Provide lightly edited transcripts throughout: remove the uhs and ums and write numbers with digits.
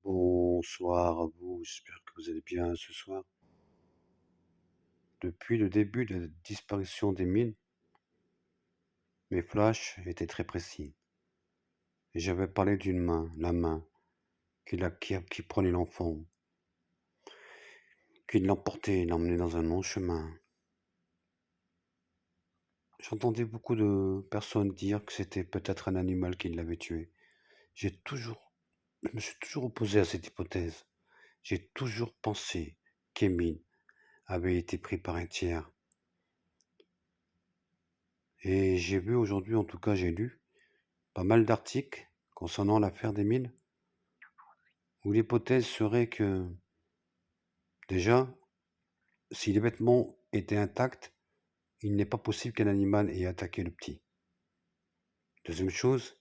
Bonsoir à vous, j'espère que vous allez bien ce soir. Depuis le début de la disparition des mines, mes flashs étaient très précis. Et j'avais parlé d'une main, la main qui prenait l'enfant, qui l'emportait et l'emmenait dans un long chemin. J'entendais beaucoup de personnes dire que c'était peut-être un animal qui l'avait tué. J'ai toujours, je me suis toujours opposé à cette hypothèse. J'ai toujours pensé qu'Emile avait été pris par un tiers. Et j'ai vu aujourd'hui, en tout cas j'ai lu, pas mal d'articles concernant l'affaire des mines, où l'hypothèse serait que, déjà, si les vêtements étaient intacts, il n'est pas possible qu'un animal ait attaqué le petit. Deuxième chose,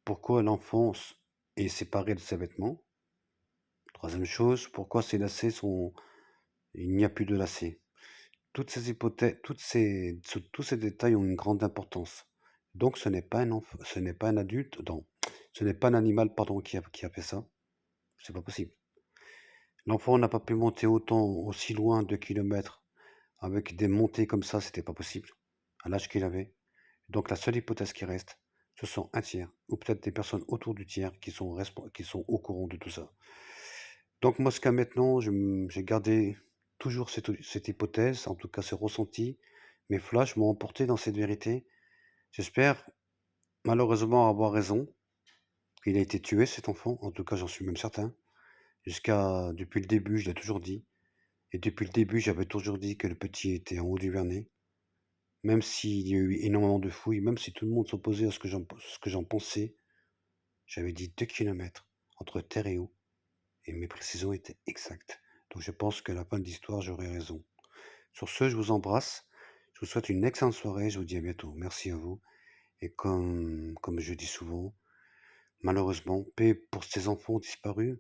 pourquoi l'enfant est séparé de ses vêtements? Troisième chose, pourquoi ces lacets sont... Il n'y a plus de lacets. Toutes ces hypothèses, tous ces détails ont une grande importance. Donc ce n'est pas un enfant, ce n'est pas un adulte, non, ce n'est pas un animal, pardon, qui a fait ça. C'est pas possible. L'enfant n'a pas pu monter aussi loin, 2 kilomètres, avec des montées comme ça, c'était pas possible, à l'âge qu'il avait. Donc la seule hypothèse qui reste, ce sont un tiers, ou peut-être des personnes autour du tiers qui sont au courant de tout ça. Donc moi, jusqu'à maintenant, j'ai gardé toujours cette hypothèse, en tout cas ce ressenti. Mes flashs m'ont emporté dans cette vérité. J'espère malheureusement avoir raison. Il a été tué, cet enfant, en tout cas j'en suis même certain. Depuis le début, je l'ai toujours dit. Et depuis le début, j'avais toujours dit que le petit était en haut du Vernet, même s'il y a eu énormément de fouilles, même si tout le monde s'opposait à ce que j'en pensais. J'avais dit 2 kilomètres entre terre et eau, et mes précisions étaient exactes. Donc je pense qu'à la fin de l'histoire, j'aurai raison. Sur ce, je vous embrasse. Je vous souhaite une excellente soirée. Je vous dis à bientôt. Merci à vous. Et comme je dis souvent, malheureusement, paix pour ces enfants disparus.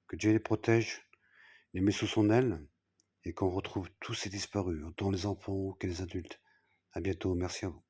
Que Dieu les protège, les met sous son aile et qu'on retrouve tous ces disparus, autant les enfants que les adultes. À bientôt. Merci à vous.